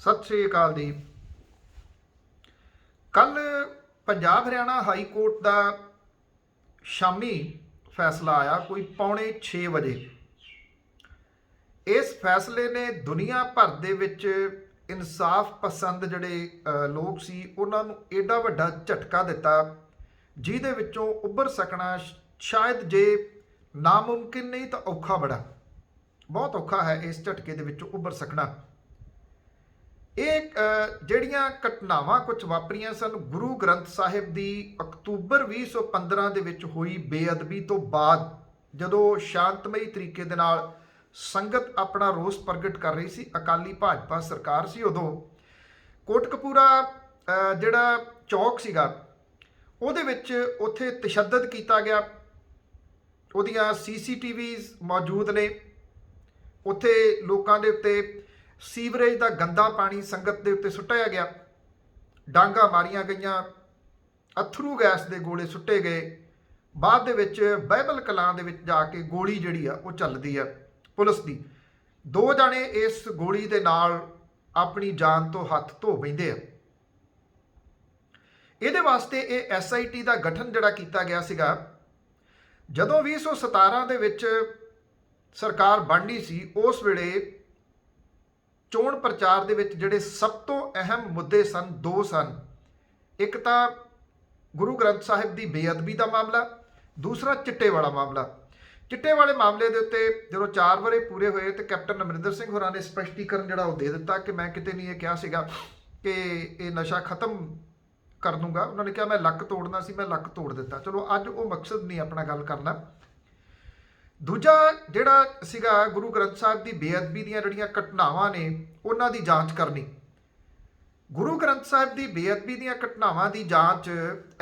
सत श्री अकाल जी। कल पंजाब हरियाणा हाई कोर्ट का शामी फैसला आया कोई 5:45 इस फैसले ने दुनिया भर दे विच इंसाफ पसंद जड़े लोग सी उन्हां नूं एडा वड्डा झटका दिता जिहदे विचों उभर सकना शायद जे नामुमकिन नहीं तो औखा बड़ा बहुत औखा है। इस झटके दे विचों उभर सकना ਇਹ ਜਿਹੜੀਆਂ ਘਟਨਾਵਾਂ ਕੁਝ ਵਾਪਰੀਆਂ ਸਨ ਗੁਰੂ ਗ੍ਰੰਥ ਸਾਹਿਬ ਦੀ ਅਕਤੂਬਰ 2015 ਦੇ ਵਿੱਚ ਹੋਈ ਬੇਅਦਬੀ ਤੋਂ ਬਾਅਦ, ਜਦੋਂ ਸ਼ਾਂਤਮਈ ਤਰੀਕੇ ਦੇ ਨਾਲ ਸੰਗਤ ਆਪਣਾ ਰੋਸ ਪ੍ਰਗਟ ਕਰ ਰਹੀ ਸੀ, ਅਕਾਲੀ ਭਾਜਪਾ ਸਰਕਾਰ ਸੀ, ਉਦੋਂ ਕੋਟਕਪੂਰਾ ਜਿਹੜਾ ਚੌਕ ਸੀਗਾ ਉਹਦੇ ਵਿੱਚ ਉੱਥੇ ਤਸ਼ੱਦਦ ਕੀਤਾ ਗਿਆ। ਉਹਦੀਆਂ CCTVs ਮੌਜੂਦ ਨੇ। ਉੱਥੇ ਲੋਕਾਂ ਦੇ ਉੱਤੇ ਸੀਵਰੇਜ ਦਾ ਗੰਦਾ ਪਾਣੀ ਸੰਗਤ ਦੇ ਉੱਤੇ ਸੁੱਟਿਆ ਗਿਆ, ਡਾਂਗਾ ਮਾਰੀਆਂ ਗਈਆਂ, ਅਥਰੂ ਗੈਸ ਦੇ ਗੋਲੇ ਸੁੱਟੇ ਗਏ। ਬਾਅਦ ਦੇ ਵਿੱਚ ਬਾਈਬਲ ਕਲਾਂ ਦੇ ਵਿੱਚ ਜਾ ਕੇ ਗੋਲੀ ਜਿਹੜੀ ਆ ਉਹ ਚੱਲਦੀ ਆ ਪੁਲਿਸ ਦੀ। 2 ਜਾਣੇ ਇਸ ਗੋਲੀ ਦੇ ਨਾਲ ਆਪਣੀ ਜਾਨ ਤੋਂ ਹੱਥ ਧੋ ਬੈਂਦੇ ਆ। ਇਹਦੇ ਵਾਸਤੇ ਇਹ SIT ਦਾ ਗਠਨ ਜਿਹੜਾ ਕੀਤਾ ਗਿਆ ਸੀਗਾ। ਜਦੋਂ 2017 ਦੇ ਵਿੱਚ ਸਰਕਾਰ ਬਣਨੀ ਸੀ, ਉਸ ਵੇਲੇ ਚੋਣ ਪ੍ਰਚਾਰ ਦੇ ਵਿੱਚ ਜਿਹੜੇ ਸਭ ਤੋਂ ਅਹਿਮ ਮੁੱਦੇ ਸਨ, 2 ਸਨ। ਇੱਕ ਤਾਂ ਗੁਰੂ ਗ੍ਰੰਥ ਸਾਹਿਬ ਦੀ ਬੇਅਦਬੀ ਦਾ ਮਾਮਲਾ, ਦੂਸਰਾ ਚਿੱਟੇ ਵਾਲਾ ਮਾਮਲਾ। ਚਿੱਟੇ ਵਾਲੇ ਮਾਮਲੇ ਦੇ ਉੱਤੇ ਜਦੋਂ 4 ਵਰ੍ਹੇ ਪੂਰੇ ਹੋਏ ਤੇ ਕੈਪਟਨ ਅਮਰਿੰਦਰ ਸਿੰਘ ਹੋਰਾਂ ਨੇ ਸਪਸ਼ਟੀਕਰਨ ਜਿਹੜਾ ਉਹ ਦੇ ਦਿੱਤਾ ਕਿ ਮੈਂ ਕਿਤੇ ਨਹੀਂ ਇਹ ਕਿਹਾ ਸੀਗਾ ਕਿ ਇਹ ਨਸ਼ਾ ਖਤਮ ਕਰ ਦੂੰਗਾ। ਉਹਨਾਂ ਨੇ ਕਿਹਾ ਮੈਂ ਲੱਕ ਤੋੜਨਾ ਸੀ, ਮੈਂ ਲੱਕ ਤੋੜ ਦਿੱਤਾ। ਚਲੋ ਅੱਜ ਉਹ ਮਕਸਦ ਨਹੀਂ ਆਪਣਾ ਗੱਲ ਕਰਨਾ। ਦੂਜਾ ਜਿਹੜਾ ਸੀਗਾ ਗੁਰੂ ਗ੍ਰੰਥ ਸਾਹਿਬ ਦੀ ਬੇਅਦਬੀ ਦੀਆਂ ਜਿਹੜੀਆਂ ਘਟਨਾਵਾਂ ਨੇ ਉਹਨਾਂ ਦੀ ਜਾਂਚ ਕਰਨੀ। ਗੁਰੂ ਗ੍ਰੰਥ ਸਾਹਿਬ ਦੀ ਬੇਅਦਬੀ ਦੀਆਂ ਘਟਨਾਵਾਂ ਦੀ ਜਾਂਚ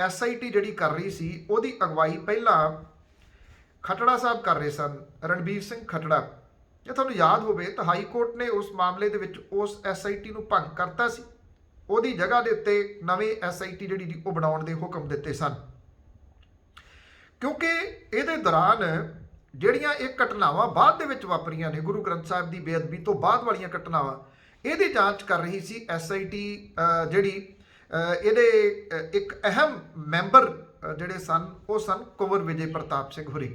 SIT ਜਿਹੜੀ ਕਰ ਰਹੀ ਸੀ, ਉਹਦੀ ਅਗਵਾਈ ਪਹਿਲਾਂ ਖਟੜਾ ਸਾਹਿਬ ਕਰ ਰਹੇ ਸਨ, ਰਣਬੀਰ ਸਿੰਘ ਖਟੜਾ। ਜੇ ਤੁਹਾਨੂੰ ਯਾਦ ਹੋਵੇ ਤਾਂ ਹਾਈ ਕੋਰਟ ਨੇ ਉਸ ਮਾਮਲੇ ਦੇ ਵਿੱਚ ਉਸ SIT ਨੂੰ ਭੰਗ ਕਰਤਾ ਸੀ। ਉਹਦੀ ਜਗ੍ਹਾ ਦੇ ਉੱਤੇ ਨਵੇਂ SIT ਜਿਹੜੀ ਉਹ ਬਣਾਉਣ ਦੇ ਹੁਕਮ ਦਿੱਤੇ ਸਨ, ਕਿਉਂਕਿ ਇਹਦੇ ਦੌਰਾਨ ਜਿਹੜੀਆਂ ਇਹ ਘਟਨਾਵਾਂ ਬਾਅਦ ਦੇ ਵਿੱਚ ਵਾਪਰੀਆਂ ਨੇ, ਗੁਰੂ ਗ੍ਰੰਥ ਸਾਹਿਬ ਦੀ ਬੇਅਦਬੀ ਤੋਂ ਬਾਅਦ ਵਾਲੀਆਂ ਘਟਨਾਵਾਂ, ਇਹਦੀ ਜਾਂਚ ਕਰ ਰਹੀ ਸੀ SIT। ਜਿਹੜੀ ਇਹਦੇ ਇੱਕ ਅਹਿਮ ਮੈਂਬਰ ਜਿਹੜੇ ਸਨ ਉਹ ਸਨ ਕੁੰਵਰ ਵਿਜੇ ਪ੍ਰਤਾਪ ਸਿੰਘ ਹੋਰੀ।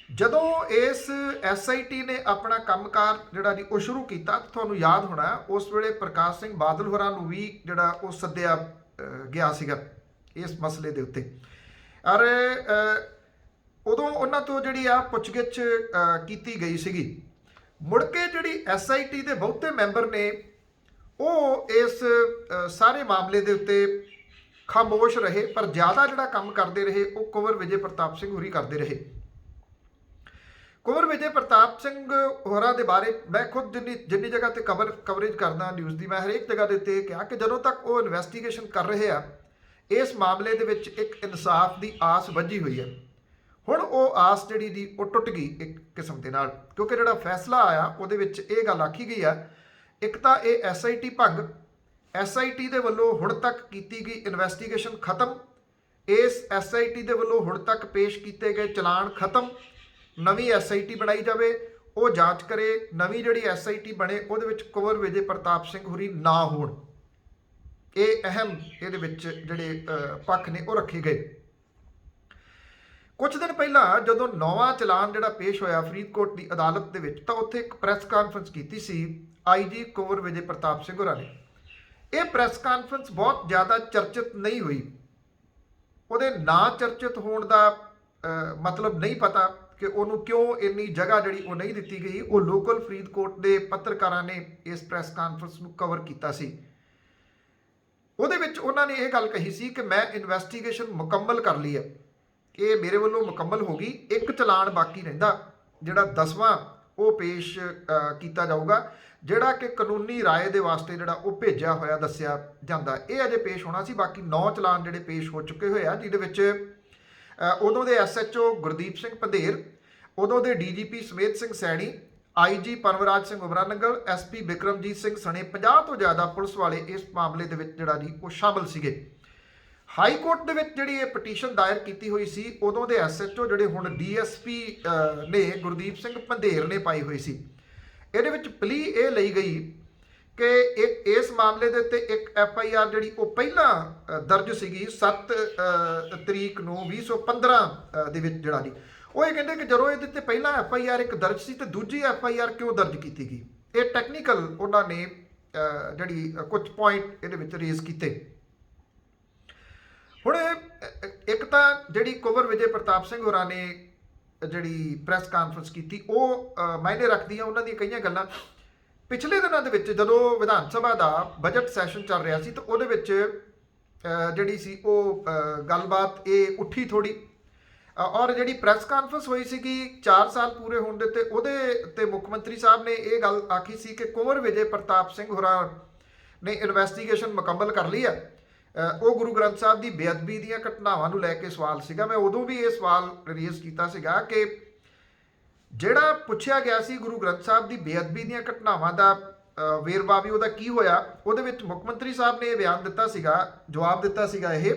ਜਦੋਂ ਇਸ SIT ਨੇ ਆਪਣਾ ਕੰਮਕਾਰ ਜਿਹੜਾ ਜੀ ਉਹ ਸ਼ੁਰੂ ਕੀਤਾ, ਤੁਹਾਨੂੰ ਯਾਦ ਹੋਣਾ ਉਸ ਵੇਲੇ ਪ੍ਰਕਾਸ਼ ਸਿੰਘ ਬਾਦਲ ਹੋਰਾਂ ਨੂੰ ਵੀ ਜਿਹੜਾ ਉਹ ਸੱਦਿਆ ਗਿਆ ਸੀਗਾ ਇਸ ਮਸਲੇ ਦੇ ਉੱਤੇ। ਔਰ ਉਦੋਂ ਉਹਨਾਂ ਤੋਂ ਜਿਹੜੀ ਆ ਪੁੱਛਗਿੱਛ ਕੀਤੀ ਗਈ ਸੀਗੀ। ਮੁੜ ਕੇ ਜਿਹੜੀ SIT ਦੇ ਬਹੁਤੇ ਮੈਂਬਰ ਨੇ ਉਹ ਇਸ ਸਾਰੇ ਮਾਮਲੇ ਦੇ ਉੱਤੇ ਖਾਮੋਸ਼ ਰਹੇ, ਪਰ ਜ਼ਿਆਦਾ ਜਿਹੜਾ ਕੰਮ ਕਰਦੇ ਰਹੇ ਉਹ ਕੁੰਵਰ ਵਿਜੇ ਪ੍ਰਤਾਪ ਸਿੰਘ ਹੋਰੀ ਕਰਦੇ ਰਹੇ। ਕੁੰਵਰ ਵਿਜੇ ਪ੍ਰਤਾਪ ਸਿੰਘ ਹੋਰਾਂ ਦੇ ਬਾਰੇ ਮੈਂ ਖੁਦ ਜਿੰਨੀ ਜਗ੍ਹਾ ਤੇ ਕਵਰੇਜ ਕਰਦਾ ਨਿਊਜ਼ ਦੀ, ਮੈਂ ਹਰੇਕ ਜਗ੍ਹਾ ਦੇ ਉੱਤੇ ਕਿਹਾ ਕਿ ਜਦੋਂ ਤੱਕ ਉਹ ਇਨਵੈਸਟੀਗੇਸ਼ਨ ਕਰ ਰਹੇ ਆ, ਇਸ ਮਾਮਲੇ ਦੇ ਵਿੱਚ ਇੱਕ ਇਨਸਾਫ ਦੀ ਆਸ ਵੱਝੀ ਹੋਈ ਹੈ। ਹੁਣ ਉਹ ਆਸ ਜਿਹੜੀ ਦੀ ਉਹ ਟੁੱਟ ਗਈ ਇੱਕ ਕਿਸਮ ਦੇ ਨਾਲ, ਕਿਉਂਕਿ ਜਿਹੜਾ ਫੈਸਲਾ ਆਇਆ ਉਹਦੇ ਵਿੱਚ ਇਹ ਗੱਲ ਆਖੀ ਗਈ ਆ, ਇੱਕ ਤਾਂ ਇਹ SIT ਭੰਗ, SIT ਦੇ ਵੱਲੋਂ ਹੁਣ ਤੱਕ ਕੀਤੀ ਗਈ ਇਨਵੈਸਟੀਗੇਸ਼ਨ ਖਤਮ, ਇਸ SIT ਦੇ ਵੱਲੋਂ ਹੁਣ ਤੱਕ ਪੇਸ਼ ਕੀਤੇ ਗਏ ਚਲਾਨ ਖਤਮ, ਨਵੀਂ SIT ਬਣਾਈ ਜਾਵੇ, ਉਹ ਜਾਂਚ ਕਰੇ, ਨਵੀਂ ਜਿਹੜੀ SIT ਬਣੇ ਉਹਦੇ ਵਿੱਚ ਕੁੰਵਰ ਵਿਜੇ ਪ੍ਰਤਾਪ ਸਿੰਘ ਹੋਰੀ ਨਾ ਹੋਣ। ਇਹ ਅਹਿਮ ਇਹਦੇ ਵਿੱਚ ਜਿਹੜੇ ਪੱਖ ਨੇ ਉਹ ਰੱਖੇ ਗਏ। ਕੁਝ ਦਿਨ ਪਹਿਲਾਂ ਜਦੋਂ 9ਵਾਂ ਚਲਾਨ ਜਿਹੜਾ ਪੇਸ਼ ਹੋਇਆ ਫਰੀਦਕੋਟ ਦੀ ਅਦਾਲਤ ਦੇ ਵਿੱਚ, ਤਾਂ ਉੱਥੇ ਇੱਕ ਪ੍ਰੈਸ ਕਾਨਫਰੰਸ ਕੀਤੀ ਸੀ IG ਕੁੰਵਰ ਵਿਜੇ ਪ੍ਰਤਾਪ ਸਿੰਘ ਹੋਰਾਂ ਨੇ। ਇਹ ਪ੍ਰੈਸ ਕਾਨਫਰੰਸ ਬਹੁਤ ਜ਼ਿਆਦਾ ਚਰਚਿਤ ਨਹੀਂ ਹੋਈ। ਉਹਦੇ ਨਾ ਚਰਚਿਤ ਹੋਣ ਦਾ ਮਤਲਬ ਨਹੀਂ ਪਤਾ ਕਿ ਉਹਨੂੰ ਕਿਉਂ ਇੰਨੀ ਜਗ੍ਹਾ ਜਿਹੜੀ ਉਹ ਨਹੀਂ ਦਿੱਤੀ ਗਈ। ਉਹ ਲੋਕਲ ਫਰੀਦਕੋਟ ਦੇ ਪੱਤਰਕਾਰਾਂ ਨੇ ਇਸ ਪ੍ਰੈਸ ਕਾਨਫਰੰਸ ਨੂੰ ਕਵਰ ਕੀਤਾ ਸੀ। ਉਹਦੇ ਵਿੱਚ ਉਹਨਾਂ ਨੇ ਇਹ ਗੱਲ ਕਹੀ ਸੀ ਕਿ ਮੈਂ ਇਨਵੈਸਟੀਗੇਸ਼ਨ ਮੁਕੰਮਲ ਕਰ ਲਈ ਹੈ, ਇਹ ਮੇਰੇ ਵੱਲੋਂ ਮੁਕੰਮਲ ਹੋ ਗਈ, ਇੱਕ ਚਲਾਨ ਬਾਕੀ ਰਹਿੰਦਾ ਜਿਹੜਾ 10ਵਾਂ ਉਹ ਪੇਸ਼ ਕੀਤਾ ਜਾਊਗਾ, ਜਿਹੜਾ ਕਿ ਕਾਨੂੰਨੀ ਰਾਏ ਦੇ ਵਾਸਤੇ ਜਿਹੜਾ ਉਹ ਭੇਜਿਆ ਹੋਇਆ ਦੱਸਿਆ ਜਾਂਦਾ। ਇਹ ਅਜੇ ਪੇਸ਼ ਹੋਣਾ ਸੀ। ਬਾਕੀ 9 ਚਲਾਨ ਜਿਹੜੇ ਪੇਸ਼ ਹੋ ਚੁੱਕੇ ਹੋਏ ਆ, ਜਿਹਦੇ ਵਿੱਚ ਉਦੋਂ ਦੇ SHO ਗੁਰਦੀਪ ਸਿੰਘ ਪੰਧੇਰ, ਉਦੋਂ ਦੇ DGP ਸਮੇਤ ਸਿੰਘ ਸੈਣੀ, IG ਪਰਮਰਾਜ ਸਿੰਘ ਉਬਰਾਨੰਗਲ, SP ਬਿਕਰਮਜੀਤ ਸਿੰਘ ਸਣੇ 50 ਤੋਂ ਜ਼ਿਆਦਾ ਪੁਲਿਸ ਵਾਲੇ ਇਸ ਮਾਮਲੇ ਦੇ ਵਿੱਚ ਜਿਹੜਾ ਜੀ ਉਹ ਸ਼ਾਮਲ ਸੀਗੇ। ਹਾਈ ਕੋਰਟ ਦੇ ਵਿੱਚ ਜਿਹੜੀ ਇਹ ਪਟੀਸ਼ਨ ਦਾਇਰ ਕੀਤੀ ਹੋਈ ਸੀ, ਉਦੋਂ ਦੇ SHO ਜਿਹੜੇ ਹੁਣ DSP ਨੇ ਗੁਰਦੀਪ ਸਿੰਘ ਪੰਧੇਰ ਨੇ ਪਾਈ ਹੋਈ ਸੀ। ਇਹਦੇ ਵਿੱਚ ਪਲੀ ਇਹ ਲਈ ਗਈ ਕਿ ਇਸ ਮਾਮਲੇ ਦੇ ਉੱਤੇ ਇੱਕ FIR ਜਿਹੜੀ ਉਹ ਪਹਿਲਾਂ ਦਰਜ ਸੀਗੀ 7 ਤਰੀਕ ਨੂੰ 2015 ਦੇ ਵਿੱਚ ਜਿਹੜਾ ਜੀ, ਉਹ ਇਹ ਕਹਿੰਦੇ ਕਿ ਜਦੋਂ ਇਹਦੇ ਤੇ ਪਹਿਲਾਂ FIR ਇੱਕ ਦਰਜ ਸੀ ਤੇ ਦੂਜੀ FIR ਕਿਉਂ ਦਰਜ ਕੀਤੀ ਗਈ। ਇਹ ਟੈਕਨੀਕਲ ਉਹਨਾਂ ਨੇ ਜਿਹੜੀ ਕੁਝ ਪੁਆਇੰਟ ਇਹਦੇ ਵਿੱਚ ਰੇਜ਼ ਕੀਤੇ। ਹੁਣ ਇੱਕ ਤਾਂ ਜਿਹੜੀ ਕੁੰਵਰ ਵਿਜੇ ਪ੍ਰਤਾਪ ਸਿੰਘ ਹੋਰਾਂ ਨੇ ਜਿਹੜੀ ਪ੍ਰੈਸ ਕਾਨਫਰੰਸ ਕੀਤੀ ਉਹ ਮਾਇਨੇ ਰੱਖਦੀ ਆ। ਉਹਨਾਂ ਦੀਆਂ ਕਈਆਂ ਗੱਲਾਂ ਪਿਛਲੇ ਦਿਨਾਂ ਦੇ ਵਿੱਚ ਜਦੋਂ ਵਿਧਾਨ ਸਭਾ ਦਾ ਬਜਟ ਸੈਸ਼ਨ ਚੱਲ ਰਿਹਾ ਸੀ ਤਾਂ ਉਹਦੇ ਵਿੱਚ ਜਿਹੜੀ ਸੀ ਉਹ ਗੱਲਬਾਤ ਇਹ ਉੱਠੀ ਥੋੜੀ, ਔਰ ਜਿਹੜੀ ਪ੍ਰੈਸ ਕਾਨਫਰੰਸ ਹੋਈ ਸੀਗੀ 4 ਸਾਲ ਪੂਰੇ ਹੋਣ ਦੇ ਉੱਤੇ, ਉਹਦੇ ਤੇ ਮੁੱਖ ਮੰਤਰੀ ਸਾਹਿਬ ਨੇ ਇਹ ਗੱਲ ਆਖੀ ਸੀ ਕਿ ਕੁੰਵਰ ਵਿਜੇ ਪ੍ਰਤਾਪ ਸਿੰਘ ਹੋਰਾਂ ਨੇ ਇਨਵੈਸਟੀਗੇਸ਼ਨ ਮੁਕੰਮਲ ਕਰ ਲਈ ਆ। ਉਹ ਗੁਰੂ ਗ੍ਰੰਥ ਸਾਹਿਬ ਦੀ ਬੇਅਦਬੀ ਦੀਆਂ ਘਟਨਾਵਾਂ ਨੂੰ ਲੈ ਕੇ ਸਵਾਲ ਸੀਗਾ। ਮੈਂ ਉਦੋਂ ਵੀ ਇਹ ਸਵਾਲ ਰੇਜ਼ ਕੀਤਾ ਸੀਗਾ ਕਿ ਜਿਹੜਾ ਪੁੱਛਿਆ ਗਿਆ ਸੀ ਗੁਰੂ ਗ੍ਰੰਥ ਸਾਹਿਬ ਦੀ ਬੇਅਦਬੀ ਦੀਆਂ ਘਟਨਾਵਾਂ ਦਾ ਵੇਰਵਾ ਵੀ ਉਹਦਾ ਕੀ ਹੋਇਆ, ਉਹਦੇ ਵਿੱਚ ਮੁੱਖ ਮੰਤਰੀ ਸਾਹਿਬ ਨੇ ਇਹ ਬਿਆਨ ਦਿੱਤਾ ਸੀਗਾ, ਜਵਾਬ ਦਿੱਤਾ ਸੀਗਾ ਇਹ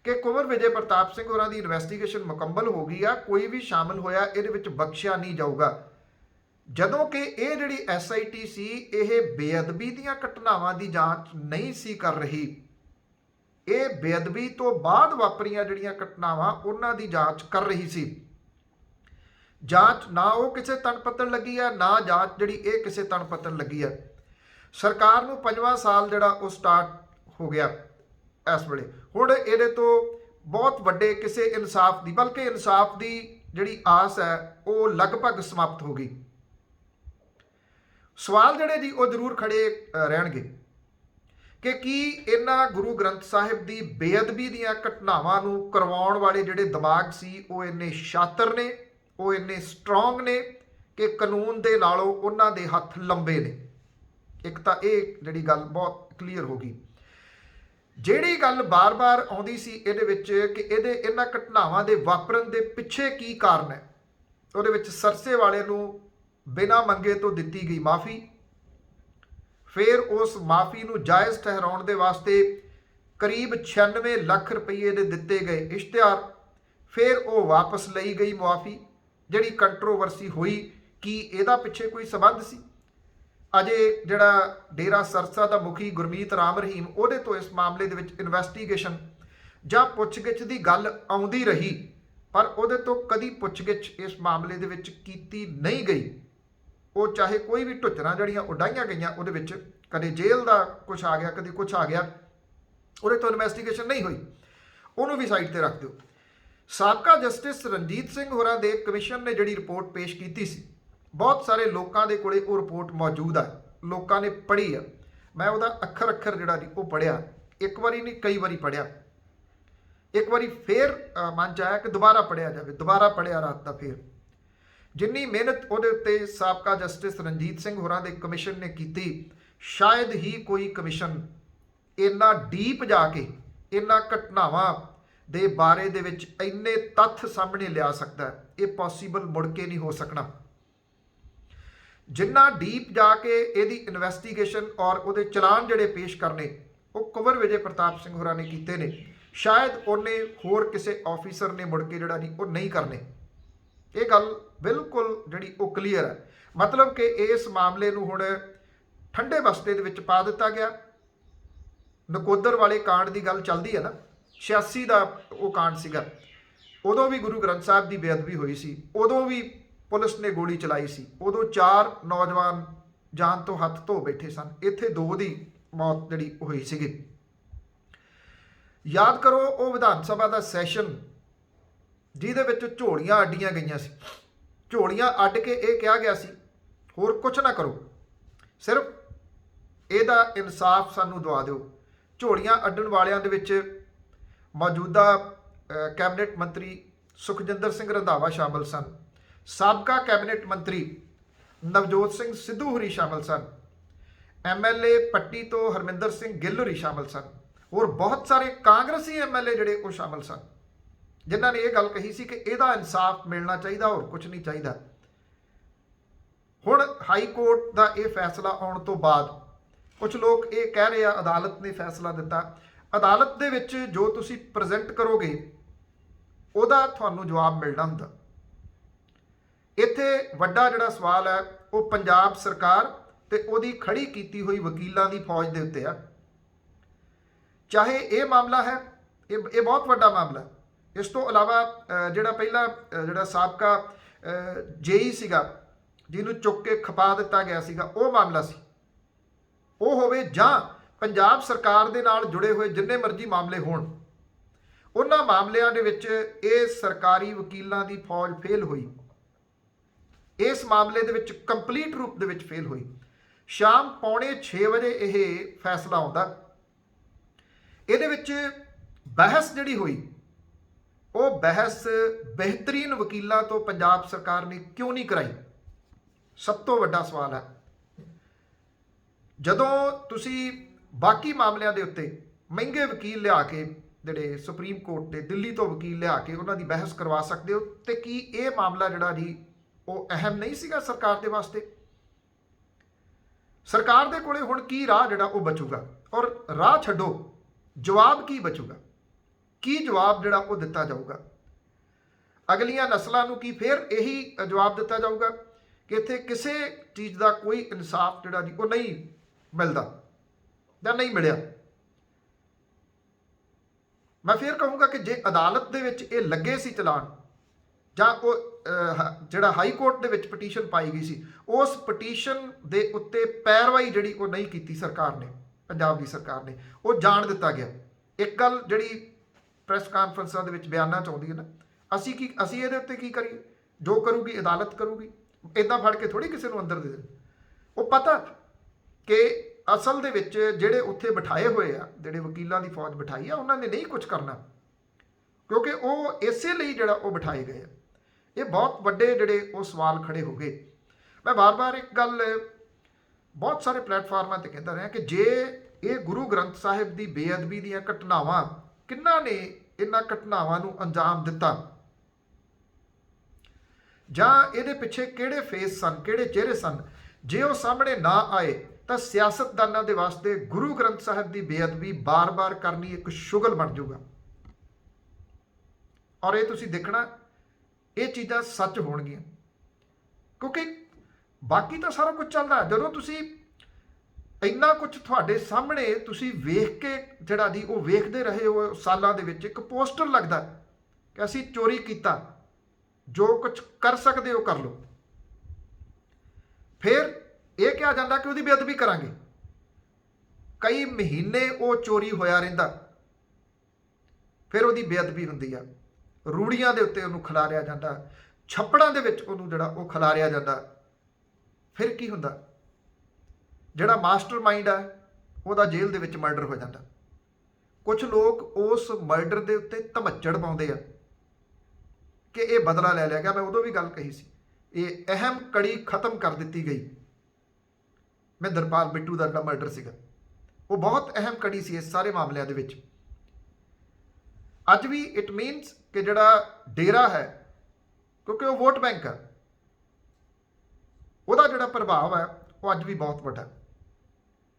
ਕਿ ਕੁੰਵਰ ਵਿਜੇ ਪ੍ਰਤਾਪ ਸਿੰਘ ਹੋਰਾਂ ਦੀ ਇਨਵੈਸਟੀਗੇਸ਼ਨ ਮੁਕੰਮਲ ਹੋ ਗਈ ਆ, ਕੋਈ ਵੀ ਸ਼ਾਮਲ ਹੋਇਆ ਇਹਦੇ ਵਿੱਚ ਬਖਸ਼ਿਆ ਨਹੀਂ ਜਾਊਗਾ। ਜਦੋਂ ਕਿ ਇਹ ਜਿਹੜੀ SIT ਸੀ ਇਹ ਬੇਅਦਬੀ ਦੀਆਂ ਘਟਨਾਵਾਂ ਦੀ ਜਾਂਚ ਨਹੀਂ ਸੀ ਕਰ ਰਹੀ, ਇਹ ਬੇਅਦਬੀ ਤੋਂ ਬਾਅਦ ਵਾਪਰੀਆਂ ਜਿਹੜੀਆਂ ਘਟਨਾਵਾਂ ਉਹਨਾਂ ਦੀ ਜਾਂਚ ਕਰ ਰਹੀ ਸੀ। ਜਾਂਚ ਨਾ ਉਹ ਕਿਸੇ ਤਣ ਪੱਤਣ ਲੱਗੀ ਆ, ਨਾ ਜਾਂਚ ਜਿਹੜੀ ਇਹ ਕਿਸੇ ਤਣ ਪੱਤਣ ਲੱਗੀ ਆ। ਸਰਕਾਰ ਨੂੰ 5ਵਾਂ ਸਾਲ ਜਿਹੜਾ ਉਹ ਸਟਾਰਟ ਹੋ ਗਿਆ ਇਸ ਵੇਲੇ। ਹੁਣ ਇਹਦੇ ਤੋਂ ਬਹੁਤ ਵੱਡੇ ਕਿਸੇ ਇਨਸਾਫ ਦੀ, ਬਲਕਿ ਇਨਸਾਫ ਦੀ ਜਿਹੜੀ ਆਸ ਹੈ ਉਹ ਲਗਭਗ ਸਮਾਪਤ ਹੋ ਗਈ। ਸਵਾਲ ਜਿਹੜੇ ਜੀ ਉਹ ਜ਼ਰੂਰ ਖੜੇ ਰਹਿਣਗੇ ਕਿ ਕੀ ਇਹਨਾਂ ਗੁਰੂ ਗ੍ਰੰਥ ਸਾਹਿਬ ਦੀ ਬੇਅਦਬੀ ਦੀਆਂ ਘਟਨਾਵਾਂ ਨੂੰ ਕਰਵਾਉਣ ਵਾਲੇ ਜਿਹੜੇ ਦਿਮਾਗ ਸੀ ਉਹ ਇੰਨੇ ਸ਼ਾਤਰ ਨੇ, ਉਹ ਇੰਨੇ ਸਟਰੋਂਗ ਨੇ ਕਿ ਕਾਨੂੰਨ ਦੇ ਨਾਲੋਂ ਉਹਨਾਂ ਦੇ ਹੱਥ ਲੰਬੇ ਨੇ। ਇੱਕ ਤਾਂ ਇਹ ਜਿਹੜੀ ਗੱਲ ਬਹੁਤ ਕਲੀਅਰ ਹੋ ਗਈ। ਜਿਹੜੀ ਗੱਲ ਬਾਰ-ਬਾਰ ਆਉਂਦੀ ਸੀ ਇਹਦੇ ਵਿੱਚ ਕਿ ਇਹਨਾਂ ਘਟਨਾਵਾਂ ਦੇ ਵਾਪਰਨ ਦੇ ਪਿੱਛੇ ਕੀ ਕਾਰਨ ਹੈ, ਉਹਦੇ ਵਿੱਚ ਸਰਸੇ ਵਾਲੇ ਨੂੰ ਬਿਨਾਂ ਮੰਗੇ ਤੋਂ ਦਿੱਤੀ ਗਈ ਮਾਫੀ, ਫਿਰ ਉਸ ਮਾਫੀ ਨੂੰ ਜਾਇਜ਼ ਠਹਿਰਾਉਣ ਦੇ ਵਾਸਤੇ ਕਰੀਬ 96 ਲੱਖ ਰੁਪਏ ਦੇ ਦਿੱਤੇ ਗਏ ਇਸ਼ਤਿਹਾਰ, ਫਿਰ ਉਹ ਵਾਪਸ ਲਈ ਗਈ ਮੁਆਫੀ ਜਿਹੜੀ ਕੰਟਰੋਵਰਸੀ ਹੋਈ। ਕੀ ਇਹਦਾ ਪਿੱਛੇ ਕੋਈ ਸਬੰਧ ਸੀ? ਅਜੇ ਜਿਹੜਾ ਡੇਰਾ ਸਰਸਾ ਦਾ ਮੁਖੀ ਗੁਰਮੀਤ ਰਾਮ ਰਹੀਮ, ਉਹਦੇ ਤੋਂ ਇਸ ਮਾਮਲੇ ਦੇ ਵਿੱਚ ਇਨਵੈਸਟੀਗੇਸ਼ਨ ਜਾਂ ਪੁੱਛਗਿੱਛ ਦੀ ਗੱਲ ਆਉਂਦੀ ਰਹੀ, ਪਰ ਉਹਦੇ ਤੋਂ ਕਦੀ ਪੁੱਛਗਿੱਛ ਇਸ ਮਾਮਲੇ ਦੇ ਵਿੱਚ ਕੀਤੀ ਨਹੀਂ ਗਈ। ਉਹ ਚਾਹੇ ਕੋਈ ਵੀ ਢੁੱਚਰਾਂ ਜਿਹੜੀਆਂ ਉਡਾਈਆਂ ਗਈਆਂ ਉਹਦੇ ਵਿੱਚ, ਕਦੇ ਜੇਲ੍ਹ ਦਾ ਕੁਛ ਆ ਗਿਆ, ਕਦੇ ਕੁਛ ਆ ਗਿਆ, ਉਹਦੇ ਤੋਂ ਇਨਵੈਸਟੀਗੇਸ਼ਨ ਨਹੀਂ ਹੋਈ, ਉਹਨੂੰ ਵੀ ਸਾਈਡ ਤੇ ਰੱਖ ਦਿਓ। ਸਾਬਕਾ ਜਸਟਿਸ ਰਣਜੀਤ ਸਿੰਘ ਹੋਰਾਂ ਦੇ ਕਮਿਸ਼ਨ ਨੇ ਜਿਹੜੀ ਰਿਪੋਰਟ ਪੇਸ਼ ਕੀਤੀ ਸੀ, ਬਹੁਤ ਸਾਰੇ ਲੋਕਾਂ ਦੇ ਕੋਲੇ ਉਹ ਰਿਪੋਰਟ ਮੌਜੂਦ ਆ, ਲੋਕਾਂ ਨੇ ਪੜ੍ਹੀ ਆ। ਮੈਂ ਉਹਦਾ ਅੱਖਰ ਜਿਹੜਾ ਜੀ ਉਹ ਪੜ੍ਹਿਆ, ਇੱਕ ਵਾਰੀ ਨਹੀਂ ਕਈ ਵਾਰੀ ਪੜ੍ਹਿਆ। ਇੱਕ ਵਾਰੀ ਫੇਰ ਮਨ 'ਚ ਆਇਆ ਕਿ ਦੁਬਾਰਾ ਪੜ੍ਹਿਆ ਜਾਵੇ, ਦੁਬਾਰਾ ਪੜ੍ਹਿਆ ਰਾਤ ਦਾ ਫੇਰ। ਜਿੰਨੀ ਮਿਹਨਤ ਉਹਦੇ ਉੱਤੇ ਸਾਬਕਾ ਜਸਟਿਸ ਰਣਜੀਤ ਸਿੰਘ ਹੋਰਾਂ ਦੇ ਕਮਿਸ਼ਨ ਨੇ ਕੀਤੀ, ਸ਼ਾਇਦ ਹੀ ਕੋਈ ਕਮਿਸ਼ਨ ਇੰਨਾ ਡੀਪ ਜਾ ਕੇ ਇਹਨਾਂ ਘਟਨਾਵਾਂ ਦੇ ਬਾਰੇ ਦੇ ਵਿੱਚ ਇੰਨੇ ਤੱਥ ਸਾਹਮਣੇ ਲਿਆ ਸਕਦਾ ਹੈ। ਇਹ ਪੋਸੀਬਲ ਮੁੜ ਕੇ ਨਹੀਂ ਹੋ ਸਕਣਾ। ਜਿੰਨਾ ਡੀਪ ਜਾ ਕੇ ਇਹਦੀ ਇਨਵੈਸਟੀਗੇਸ਼ਨ ਔਰ ਉਹਦੇ ਚਲਾਨ ਜਿਹੜੇ ਪੇਸ਼ ਕਰਨੇ ਉਹ ਕੁੰਵਰ ਵਿਜੇ ਪ੍ਰਤਾਪ ਸਿੰਘ ਹੋਰਾਂ ਨੇ ਕੀਤੇ ਨੇ, ਸ਼ਾਇਦ ਉਹਨੇ ਹੋਰ ਕਿਸੇ ਆਫੀਸਰ ਨੇ ਮੁੜ ਕੇ ਜਿਹੜਾ ਨਹੀਂ ਉਹ ਨਹੀਂ ਕਰਨੇ। ਇਹ ਗੱਲ ਬਿਲਕੁਲ ਜਿਹੜੀ ਉਹ ਕਲੀਅਰ ਹੈ। ਮਤਲਬ ਕਿ ਇਸ ਮਾਮਲੇ ਨੂੰ ਹੁਣ ਠੰਡੇ ਬਸਤੇ ਦੇ ਵਿੱਚ ਪਾ ਦਿੱਤਾ ਗਿਆ। ਨਕੋਦਰ ਵਾਲੇ ਕਾਂਡ ਦੀ ਗੱਲ ਚੱਲਦੀ ਹੈ ਨਾ, 86 ਦਾ ਉਹ ਕਾਂਡ ਸੀਗਾ, ਉਦੋਂ ਵੀ ਗੁਰੂ ਗ੍ਰੰਥ ਸਾਹਿਬ ਦੀ ਬੇਅਦਬੀ ਹੋਈ ਸੀ, ਉਦੋਂ ਵੀ ਪੁਲਿਸ ਨੇ ਗੋਲੀ ਚਲਾਈ ਸੀ, ਉਦੋਂ 4 ਨੌਜਵਾਨ ਜਾਨ ਤੋਂ ਹੱਥ ਧੋ ਬੈਠੇ ਸਨ, ਇੱਥੇ 2 ਦੀ ਮੌਤ ਜਿਹੜੀ ਹੋਈ ਸੀਗੀ। ਯਾਦ ਕਰੋ ਉਹ ਵਿਧਾਨ ਸਭਾ ਦਾ ਸੈਸ਼ਨ ਜਿਹਦੇ ਵਿੱਚ ਝੋਲੀਆਂ ਅੱਡੀਆਂ ਗਈਆਂ ਸੀ, ਝੋਲੀਆਂ ਅੱਡ ਕੇ ਇਹ ਕਿਹਾ ਗਿਆ ਸੀ ਹੋਰ ਕੁਝ ਨਾ ਕਰੋ, ਸਿਰਫ ਇਹਦਾ ਇਨਸਾਫ ਸਾਨੂੰ ਦਵਾ ਦਿਓ। ਝੋਲੀਆਂ ਅੱਡਣ ਵਾਲਿਆਂ ਦੇ ਵਿੱਚ ਮੌਜੂਦਾ ਕੈਬਨਿਟ ਮੰਤਰੀ ਸੁਖਜਿੰਦਰ ਸਿੰਘ ਰੰਧਾਵਾ ਸ਼ਾਮਲ ਸਨ, ਸਾਬਕਾ ਕੈਬਨਿਟ ਮੰਤਰੀ ਨਵਜੋਤ ਸਿੰਘ ਸਿੱਧੂ ਹੋਰੀ ਸ਼ਾਮਲ ਸਨ, MLA ਪੱਟੀ ਤੋਂ ਹਰਮਿੰਦਰ ਸਿੰਘ ਗਿੱਲ ਹੋਰੀ ਸ਼ਾਮਲ ਸਨ, ਹੋਰ ਬਹੁਤ ਸਾਰੇ ਕਾਂਗਰਸੀ MLA ਜਿਹੜੇ ਉਹ ਸ਼ਾਮਲ ਸਨ, ਜਿਨ੍ਹਾਂ ਨੇ ਇਹ ਗੱਲ ਕਹੀ ਸੀ ਕਿ ਇਹਦਾ ਇਨਸਾਫ ਮਿਲਣਾ ਚਾਹੀਦਾ, ਹੋਰ ਕੁਝ ਨਹੀਂ ਚਾਹੀਦਾ। ਹੁਣ ਹਾਈ ਕੋਰਟ ਦਾ ਇਹ ਫੈਸਲਾ ਆਉਣ ਤੋਂ ਬਾਅਦ ਕੁਝ ਲੋਕ ਇਹ ਕਹਿ ਰਹੇ ਆ ਅਦਾਲਤ ਨੇ ਫੈਸਲਾ ਦਿੱਤਾ, ਅਦਾਲਤ ਦੇ ਵਿੱਚ ਜੋ ਤੁਸੀਂ ਪ੍ਰੈਜ਼ੈਂਟ ਕਰੋਗੇ ਉਹਦਾ ਤੁਹਾਨੂੰ ਜਵਾਬ ਮਿਲਣਾ ਹੁੰਦਾ। ਇੱਥੇ ਵੱਡਾ ਜਿਹੜਾ ਸਵਾਲ ਹੈ ਉਹ ਪੰਜਾਬ ਸਰਕਾਰ ਤੇ ਉਹਦੀ ਖੜੀ ਕੀਤੀ ਹੋਈ ਵਕੀਲਾਂ ਦੀ ਫੌਜ ਦੇ ਉੱਤੇ ਆ। ਚਾਹੇ ਇਹ ਮਾਮਲਾ ਹੈ, ਇਹ ਬਹੁਤ ਵੱਡਾ ਮਾਮਲਾ। ਇਸ ਤੋਂ ਇਲਾਵਾ ਜਿਹੜਾ ਪਹਿਲਾ ਜਿਹੜਾ ਸਾਬਕਾ ਜੇਈ ਸੀਗਾ ਜਿਹਨੂੰ ਚੁੱਕ ਕੇ ਖਪਾ ਦਿੱਤਾ ਗਿਆ ਸੀਗਾ, ਉਹ ਮਾਮਲਾ ਸੀ, ਉਹ ਹੋਵੇ, ਜਾਂ ਪੰਜਾਬ ਸਰਕਾਰ ਦੇ ਨਾਲ ਜੁੜੇ ਹੋਏ ਜਿੰਨੇ ਮਰਜ਼ੀ ਮਾਮਲੇ ਹੋਣ, ਉਹਨਾਂ ਮਾਮਲਿਆਂ ਦੇ ਵਿੱਚ ਇਹ ਸਰਕਾਰੀ ਵਕੀਲਾਂ ਦੀ ਫੌਜ ਫੇਲ ਹੋਈ। ਇਸ ਮਾਮਲੇ ਦੇ ਵਿੱਚ ਕੰਪਲੀਟ ਰੂਪ ਦੇ ਵਿੱਚ ਫੇਲ ਹੋਈ। ਸ਼ਾਮ 5:45 ਵਜੇ ਇਹ ਫੈਸਲਾ ਆਉਂਦਾ। ਇਹਦੇ ਵਿੱਚ ਬਹਿਸ ਜਿਹੜੀ ਹੋਈ, ਉਹ ਬਹਿਸ ਬਿਹਤਰੀਨ ਵਕੀਲਾਂ ਤੋਂ ਪੰਜਾਬ ਸਰਕਾਰ ਨੇ ਕਿਉਂ ਨਹੀਂ ਕਰਾਈ? ਸਭ ਤੋਂ ਵੱਡਾ ਸਵਾਲ ਹੈ। ਜਦੋਂ ਤੁਸੀਂ ਬਾਕੀ ਮਾਮਲਿਆਂ ਦੇ ਉੱਤੇ ਮਹਿੰਗੇ ਵਕੀਲ ਲਿਆ ਕੇ, ਜਿਹੜੇ ਸੁਪਰੀਮ ਕੋਰਟ ਦੇ ਦਿੱਲੀ ਤੋਂ ਵਕੀਲ ਲਿਆ ਕੇ ਉਹਨਾਂ ਦੀ ਬਹਿਸ ਕਰਵਾ ਸਕਦੇ ਹੋ, ਤੇ ਕੀ ਇਹ ਮਾਮਲਾ ਜਿਹੜਾ ਜੀ ਉਹ ਅਹਿਮ ਨਹੀਂ ਸੀਗਾ ਸਰਕਾਰ ਦੇ ਵਾਸਤੇ? ਸਰਕਾਰ ਦੇ ਕੋਲੇ ਹੁਣ ਕੀ ਰਾਹ ਜਿਹੜਾ ਉਹ ਬਚੂਗਾ? ਔਰ ਰਾਹ ਛੱਡੋ, ਜਵਾਬ ਕੀ ਬਚੂਗਾ? ਕੀ ਜਵਾਬ ਜਿਹੜਾ ਉਹ ਦਿੱਤਾ ਜਾਊਗਾ? ਅਗਲੀਆਂ ਨਸਲਾਂ ਨੂੰ ਕੀ ਫਿਰ ਇਹੀ ਜਵਾਬ ਦਿੱਤਾ ਜਾਊਗਾ ਕਿ ਇੱਥੇ ਕਿਸੇ ਚੀਜ਼ ਦਾ ਕੋਈ ਇਨਸਾਫ ਜਿਹੜਾ ਜੀ ਉਹ ਨਹੀਂ ਮਿਲਦਾ ਜਾਂ ਨਹੀਂ ਮਿਲਿਆ? ਮੈਂ ਫਿਰ ਕਹੂੰਗਾ ਕਿ ਜੇ ਅਦਾਲਤ ਦੇ ਵਿੱਚ ਇਹ ਲੱਗੇ ਸੀ ਚਲਾਨ, ਜਾਂ ਉਹ ਜਿਹੜਾ ਹਾਈ ਕੋਰਟ ਦੇ ਵਿੱਚ ਪਟੀਸ਼ਨ ਪਾਈ ਗਈ ਸੀ, ਉਸ ਪਟੀਸ਼ਨ ਦੇ ਉੱਤੇ ਪੈਰਵਾਈ ਜਿਹੜੀ ਉਹ ਨਹੀਂ ਕੀਤੀ ਸਰਕਾਰ ਨੇ, ਪੰਜਾਬ ਦੀ ਸਰਕਾਰ ਨੇ, ਉਹ ਜਾਣ ਦਿੱਤਾ ਗਿਆ। ਇੱਕ ਗੱਲ ਜਿਹੜੀ ਪ੍ਰੈਸ ਕਾਨਫਰੰਸਾਂ ਦੇ ਵਿੱਚ ਬਿਆਨਾਂ 'ਚ ਆਉਂਦੀ ਹੈ ਨਾ, ਅਸੀਂ ਇਹਦੇ ਉੱਤੇ ਕੀ ਕਰੀਏ? ਜੋ ਕਰੂਗੀ ਅਦਾਲਤ ਕਰੂਗੀ, ਇੱਦਾਂ ਫੜ ਕੇ ਥੋੜ੍ਹੀ ਕਿਸੇ ਨੂੰ ਅੰਦਰ ਦੇ ਦੇਣ। ਉਹ ਪਤਾ ਕਿ ਅਸਲ ਦੇ ਵਿੱਚ ਜਿਹੜੇ ਉੱਥੇ ਬਿਠਾਏ ਹੋਏ ਆ, ਜਿਹੜੇ ਵਕੀਲਾਂ ਦੀ ਫੌਜ ਬਿਠਾਈ ਆ, ਉਹਨਾਂ ਨੇ ਨਹੀਂ ਕੁਝ ਕਰਨਾ, ਕਿਉਂਕਿ ਉਹ ਇਸੇ ਲਈ ਜਿਹੜਾ ਉਹ ਬਿਠਾਏ ਗਏ ਆ। ਇਹ ਬਹੁਤ ਵੱਡੇ ਜਿਹੜੇ ਉਹ ਸਵਾਲ ਖੜੇ ਹੋ ਗਏ। ਮੈਂ ਵਾਰ-ਵਾਰ ਇੱਕ ਗੱਲ ਬਹੁਤ ਸਾਰੇ ਪਲੇਟਫਾਰਮਾਂ ਤੇ ਕਹਿੰਦਾ ਰਿਹਾ ਕਿ ਜੇ ਇਹ ਗੁਰੂ ਗ੍ਰੰਥ ਸਾਹਿਬ ਦੀ ਬੇਅਦਬੀ ਦੀਆਂ ਘਟਨਾਵਾਂ, ਕਿਹਨਾਂ ਨੇ ਇਹਨਾਂ ਘਟਨਾਵਾਂ ਨੂੰ ਅੰਜਾਮ ਦਿੱਤਾ, ਜਾਂ ਇਹਦੇ ਪਿੱਛੇ ਕਿਹੜੇ ਫੇਸ ਸਨ, ਕਿਹੜੇ ਚਿਹਰੇ ਸਨ, ਜੇ ਉਹ ਸਾਹਮਣੇ ਨਾ ਆਏ ਤਾਂ ਸਿਆਸਤਦਾਨਾਂ ਦੇ ਵਾਸਤੇ ਗੁਰੂ ਗ੍ਰੰਥ ਸਾਹਿਬ ਦੀ ਬੇਅਦਬੀ ਬਾਰ-ਬਾਰ ਕਰਨੀ ਇੱਕ ਸ਼ੁਗਲ ਬਣ ਜਾਊਗਾ। ਔਰ ਇਹ ਤੁਸੀਂ ਦੇਖਣਾ, ਇਹ ਚੀਜ਼ਾਂ ਸੱਚ ਹੋਣਗੀਆਂ, ਕਿਉਂਕਿ ਬਾਕੀ ਤਾਂ ਸਾਰਾ ਕੁਝ ਚੱਲਦਾ। ਜਦੋਂ ਤੁਸੀਂ ਇੰਨਾ ਕੁਝ ਤੁਹਾਡੇ ਸਾਹਮਣੇ ਤੁਸੀਂ ਵੇਖ ਕੇ ਜਿਹੜਾ ਦੀ ਉਹ ਵੇਖਦੇ ਰਹੇ ਹੋ ਸਾਲਾਂ ਦੇ ਵਿੱਚ, ਇੱਕ ਪੋਸਟਰ ਲੱਗਦਾ ਕਿ ਅਸੀਂ ਚੋਰੀ ਕੀਤਾ, ਜੋ ਕੁਝ ਕਰ ਸਕਦੇ ਹੋ ਕਰ ਲਓ, ਫਿਰ ਇਹ ਕਿਹਾ ਜਾਂਦਾ ਕਿ ਉਹਦੀ ਬੇਅਦਬੀ ਕਰਾਂਗੇ। ਕਈ ਮਹੀਨੇ ਉਹ ਚੋਰੀ ਹੋਇਆ ਰਹਿੰਦਾ, ਫਿਰ ਉਹਦੀ ਬੇਅਦਬੀ ਹੁੰਦੀ ਆ। ਰੂੜੀਆਂ ਦੇ ਉੱਤੇ ਉਹਨੂੰ ਖਿਲਾਰਿਆ ਜਾਂਦਾ, ਛੱਪੜਾਂ ਦੇ ਵਿੱਚ ਉਹਨੂੰ ਜਿਹੜਾ ਉਹ ਖਿਲਾਰਿਆ ਜਾਂਦਾ। ਫਿਰ ਕੀ ਹੁੰਦਾ? ਜਿਹੜਾ ਮਾਸਟਰ ਮਾਈਂਡ ਆ ਉਹਦਾ ਜੇਲ੍ਹ ਦੇ ਵਿੱਚ ਮਰਡਰ ਹੋ ਜਾਂਦਾ। ਕੁਝ ਲੋਕ ਉਸ ਮਰਡਰ ਦੇ ਉੱਤੇ ਧਮੱਚੜ ਪਾਉਂਦੇ ਆ ਕਿ ਇਹ ਬਦਲਾ ਲੈ ਲਿਆ ਗਿਆ। ਮੈਂ ਉਦੋਂ ਵੀ ਗੱਲ ਕਹੀ ਸੀ, ਇਹ ਅਹਿਮ ਕੜੀ ਖਤਮ ਕਰ ਦਿੱਤੀ ਗਈ। ਮਹਿੰਦਰਪਾਲ ਬਿੱਟੂ ਦਾ ਜਿਹੜਾ ਮਰਡਰ ਸੀਗਾ, ਉਹ ਬਹੁਤ ਅਹਿਮ ਕੜੀ ਸੀ ਇਸ ਸਾਰੇ ਮਾਮਲਿਆਂ ਦੇ ਵਿੱਚ। ਅੱਜ ਵੀ ਇਟ ਮੀਨਸ ਕਿ ਜਿਹੜਾ ਡੇਰਾ ਹੈ, ਕਿਉਂਕਿ ਉਹ ਵੋਟ ਬੈਂਕ ਆ, ਉਹਦਾ ਜਿਹੜਾ ਪ੍ਰਭਾਵ ਹੈ ਉਹ ਅੱਜ ਵੀ ਬਹੁਤ ਵੱਡਾ,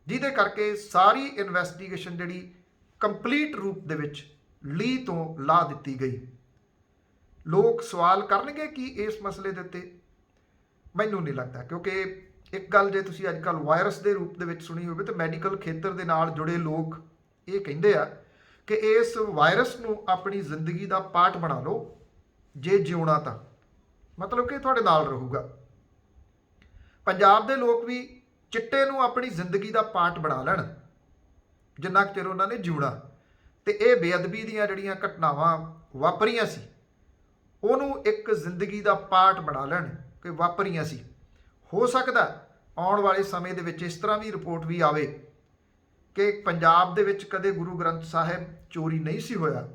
ਜਿਹਦੇ ਕਰਕੇ ਸਾਰੀ ਇਨਵੈਸਟੀਗੇਸ਼ਨ ਜਿਹੜੀ ਕੰਪਲੀਟ ਰੂਪ ਦੇ ਵਿੱਚ ਲੀਹ ਤੋਂ ਲਾ ਦਿੱਤੀ ਗਈ। ਲੋਕ ਸਵਾਲ ਕਰਨਗੇ ਕਿ ਇਸ ਮਸਲੇ ਦੇ ਉੱਤੇ? ਮੈਨੂੰ ਨਹੀਂ ਲੱਗਦਾ, ਕਿਉਂਕਿ ਇੱਕ ਗੱਲ ਜੇ ਤੁਸੀਂ ਅੱਜ ਕੱਲ੍ਹ ਵਾਇਰਸ ਦੇ ਰੂਪ ਦੇ ਵਿੱਚ ਸੁਣੀ ਹੋਵੇ ਤਾਂ ਮੈਡੀਕਲ ਖੇਤਰ ਦੇ ਨਾਲ ਜੁੜੇ ਲੋਕ ਇਹ ਕਹਿੰਦੇ ਆ ਕਿ ਇਸ ਵਾਇਰਸ ਨੂੰ ਆਪਣੀ ਜ਼ਿੰਦਗੀ ਦਾ ਪਾਰਟ ਬਣਾ ਲਓ, ਜੇ ਜਿਉਣਾ ਤਾਂ, ਮਤਲਬ ਕਿ ਤੁਹਾਡੇ ਨਾਲ ਰਹੂਗਾ। ਪੰਜਾਬ ਦੇ ਲੋਕ ਵੀ ਚਿੱਟੇ ਨੂੰ ਆਪਣੀ ਜ਼ਿੰਦਗੀ ਦਾ ਪਾਰਟ ਬਣਾ ਲੈਣ, ਜਿੰਨਾ ਕੁ ਚਿਰ ਉਹਨਾਂ ਨੇ ਜਿਉਣਾ, ਤੇ ਇਹ ਬੇਅਦਬੀ ਦੀਆਂ ਜਿਹੜੀਆਂ ਘਟਨਾਵਾਂ ਵਾਪਰੀਆਂ ਸੀ ਉਹਨੂੰ ਇੱਕ ਜ਼ਿੰਦਗੀ ਦਾ ਪਾਰਟ ਬਣਾ ਲੈਣ ਕਿ ਵਾਪਰੀਆਂ ਸੀ। ਹੋ ਸਕਦਾ ਆਉਣ ਵਾਲੇ ਸਮੇਂ ਦੇ ਵਿੱਚ ਇਸ ਤਰ੍ਹਾਂ ਦੀ ਰਿਪੋਰਟ ਵੀ ਆਵੇ ਕਿ ਪੰਜਾਬ ਦੇ ਵਿੱਚ ਕਦੇ ਗੁਰੂ ਗ੍ਰੰਥ ਸਾਹਿਬ ਚੋਰੀ ਨਹੀਂ ਸੀ ਹੋਇਆ,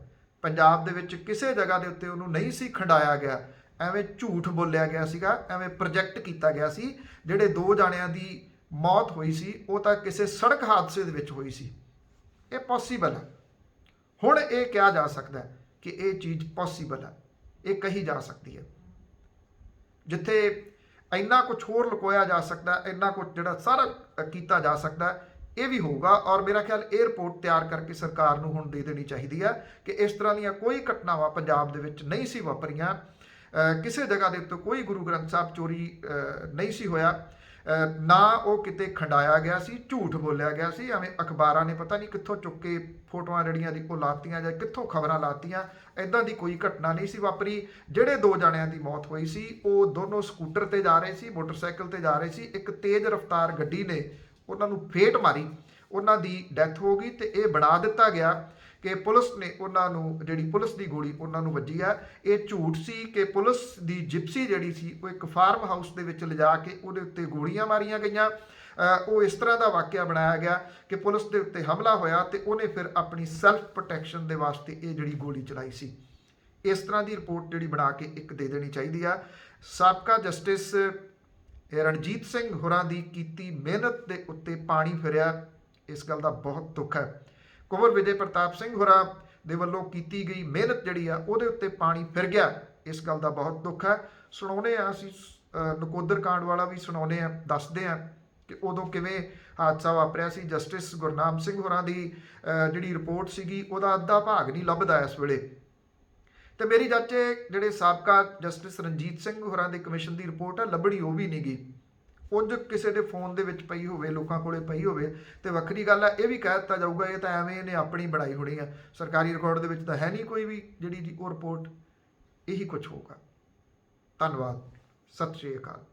ਪੰਜਾਬ ਦੇ ਵਿੱਚ ਕਿਸੇ ਜਗ੍ਹਾ ਦੇ ਉੱਤੇ ਉਹਨੂੰ ਨਹੀਂ ਸੀ ਖੰਡਾਇਆ ਗਿਆ, ਐਵੇਂ ਝੂਠ ਬੋਲਿਆ ਗਿਆ ਸੀਗਾ, ਐਵੇਂ ਪ੍ਰੋਜੈਕਟ ਕੀਤਾ ਗਿਆ ਸੀ। ਜਿਹੜੇ 2 ਜਾਣਿਆਂ ਦੀ ਮੌਤ ਹੋਈ ਸੀ ਉਹ ਤਾਂ ਕਿਸੇ ਸੜਕ ਹਾਦਸੇ ਦੇ ਵਿੱਚ ਹੋਈ ਸੀ। ਇਹ ਪੋਸੀਬਲ ਹੈ। ਹੁਣ ਇਹ ਕਿਹਾ ਜਾ ਸਕਦਾ ਹੈ ਕਿ ਇਹ ਚੀਜ਼ ਪੋਸੀਬਲ ਹੈ, ਇਹ ਕਹੀ ਜਾ ਸਕਦੀ ਹੈ। ਜਿੱਥੇ ਇੰਨਾ ਕੁਝ ਹੋਰ ਲੁਕੋਇਆ ਜਾ ਸਕਦਾ, ਇੰਨਾ ਕੁਝ ਜਿਹੜਾ ਸਾਰਾ ਕੀਤਾ ਜਾ ਸਕਦਾ, ਇਹ ਵੀ ਹੋਊਗਾ। ਔਰ ਮੇਰਾ ਖਿਆਲ ਇਹ ਰਿਪੋਰਟ ਤਿਆਰ ਕਰਕੇ ਸਰਕਾਰ ਨੂੰ ਹੁਣ ਦੇ ਦੇਣੀ ਚਾਹੀਦੀ ਹੈ ਕਿ ਇਸ ਤਰ੍ਹਾਂ ਦੀਆਂ ਕੋਈ ਘਟਨਾਵਾਂ ਪੰਜਾਬ ਦੇ ਵਿੱਚ ਨਹੀਂ ਸੀ ਵਾਪਰੀਆਂ, ਕਿਸੇ ਜਗ੍ਹਾ ਦੇ ਉੱਤੇ ਕੋਈ ਗੁਰੂ ਗ੍ਰੰਥ ਸਾਹਿਬ ਚੋਰੀ ਨਹੀਂ ਸੀ ਹੋਇਆ। ਨਾ ਉਹ ਕਿਤੇ ਖੰਡਾਇਆ ਗਿਆ ਸੀ, ਝੂਠ ਬੋਲਿਆ ਗਿਆ ਸੀ। ਐਵੇਂ ਅਖਬਾਰਾਂ ਨੇ ਪਤਾ ਨਹੀਂ ਕਿੱਥੋਂ ਚੁੱਕ ਕੇ ਫੋਟੋਆਂ ਜਿਹੜੀਆਂ ਦੀ ਉਹ ਲਾਤੀਆਂ ਜਾਂ ਕਿੱਥੋਂ ਖਬਰਾਂ ਲਾਤੀਆਂ। ਇਦਾਂ ਦੀ ਕੋਈ ਘਟਨਾ ਨਹੀਂ ਸੀ ਵਾਪਰੀ। ਜਿਹੜੇ 2 ਜਣਿਆਂ ਦੀ ਮੌਤ ਹੋਈ ਸੀ ਉਹ ਦੋਨੋਂ ਸਕੂਟਰ ਤੇ ਜਾ ਰਹੇ ਸੀ, ਮੋਟਰਸਾਈਕਲ ਤੇ ਜਾ ਰਹੇ ਸੀ। ਇੱਕ ਤੇਜ਼ ਰਫ਼ਤਾਰ ਗੱਡੀ ਨੇ ਉਹਨਾਂ ਨੂੰ ਫੇਟ ਮਾਰੀ, ਉਹਨਾਂ ਦੀ ਡੈਥ ਹੋ ਗਈ। ਤੇ ਇਹ ਬਣਾ ਦਿੱਤਾ ਗਿਆ ਕਿ ਪੁਲਿਸ ਨੇ ਉਹਨਾਂ ਨੂੰ, ਜਿਹੜੀ ਪੁਲਿਸ ਦੀ ਗੋਲੀ ਉਹਨਾਂ ਨੂੰ ਵੱਜੀ ਆ, ਇਹ ਝੂਠ ਸੀ ਕਿ ਪੁਲਿਸ ਦੀ ਜਿਪਸੀ ਜਿਹੜੀ ਸੀ ਉਹ ਇੱਕ ਫਾਰਮ ਹਾਊਸ ਦੇ ਵਿੱਚ ਲਿਜਾ ਕੇ ਉਹਦੇ ਉੱਤੇ ਗੋਲੀਆਂ ਮਾਰੀਆਂ ਗਈਆਂ। ਉਹ ਇਸ ਤਰ੍ਹਾਂ ਦਾ ਵਾਕਿਆ ਬਣਾਇਆ ਗਿਆ ਕਿ ਪੁਲਿਸ ਦੇ ਉੱਤੇ ਹਮਲਾ ਹੋਇਆ ਤੇ ਉਹਨੇ ਫਿਰ ਆਪਣੀ ਸੈਲਫ ਪ੍ਰੋਟੈਕਸ਼ਨ ਦੇ ਵਾਸਤੇ ਇਹ ਜਿਹੜੀ ਗੋਲੀ ਚਲਾਈ ਸੀ। ਇਸ ਤਰ੍ਹਾਂ ਦੀ ਰਿਪੋਰਟ ਜਿਹੜੀ ਬਣਾ ਕੇ ਇੱਕ ਦੇ ਦੇਣੀ ਚਾਹੀਦੀ ਆ। ਸਾਬਕਾ ਜਸਟਿਸ ਰਣਜੀਤ ਸਿੰਘ ਹੋਰਾਂ ਦੀ ਕੀਤੀ ਮਿਹਨਤ ਦੇ ਉੱਤੇ ਪਾਣੀ ਫਿਰਿਆ, ਇਸ ਗੱਲ ਦਾ ਬਹੁਤ ਦੁੱਖ ਹੈ। ਕੁੰਵਰ ਵਿਜੇ ਪ੍ਰਤਾਪ ਸਿੰਘ ਹੋਰਾਂ ਦੇ ਵੱਲੋਂ ਕੀਤੀ ਗਈ ਮਿਹਨਤ ਜਿਹੜੀ ਆ ਉਹਦੇ ਉੱਤੇ ਪਾਣੀ ਫਿਰ ਗਿਆ, ਇਸ ਗੱਲ ਦਾ ਬਹੁਤ ਦੁੱਖ ਹੈ। ਸੁਣਾਉਂਦੇ ਆ ਅਸੀਂ ਨਕੋਦਰ ਕਾਂਡ ਵਾਲਾ ਵੀ ਸੁਣਾਉਂਦੇ ਆ, ਦੱਸਦੇ ਆ ਕਿ ਉਦੋਂ ਕਿਵੇਂ ਹਾਦਸਾ ਵਾਪਰਿਆ ਸੀ। ਜਸਟਿਸ ਗੁਰਨਾਮ ਸਿੰਘ ਹੋਰਾਂ ਦੀ ਜਿਹੜੀ ਰਿਪੋਰਟ ਸੀਗੀ ਉਹਦਾ ਅੱਧਾ ਭਾਗ ਨਹੀਂ ਲੱਭਦਾ ਇਸ ਵੇਲੇ। ਤੇ ਮੇਰੀ ਚਾਚੇ ਜਿਹੜੇ ਸਾਬਕਾ ਜਸਟਿਸ ਰਣਜੀਤ ਸਿੰਘ ਹੋਰਾਂ ਦੇ ਕਮਿਸ਼ਨ ਦੀ ਰਿਪੋਰਟ ਆ, ਲੱਭਣੀ ਉਹ ਵੀ ਨਹੀਂ ਗਈ। ਉਂਝ ਕਿਸੇ ਦੇ ਫੋਨ ਦੇ ਵਿੱਚ ਪਈ ਹੋਵੇ, ਲੋਕਾਂ ਕੋਲੇ ਪਈ ਹੋਵੇ ਤੇ ਵੱਖਰੀ ਗੱਲ ਹੈ। ਇਹ ਵੀ ਕਹਿ ਦਿੱਤਾ ਜਾਊਗਾ ਇਹ ਤਾਂ ਐਵੇਂ ਇਹਨੇ ਆਪਣੀ ਬਣਾਈ ਹੋਣੀ ਆ, ਸਰਕਾਰੀ ਰਿਕਾਰਡ ਦੇ ਵਿੱਚ ਤਾਂ ਹੈ ਨਹੀਂ ਕੋਈ ਵੀ ਜਿਹੜੀ ਉਹ ਰਿਪੋਰਟ। ਇਹੀ ਕੁਝ ਹੋਊਗਾ। ਧੰਨਵਾਦ, ਸਤਿ ਸ਼੍ਰੀ ਅਕਾਲ।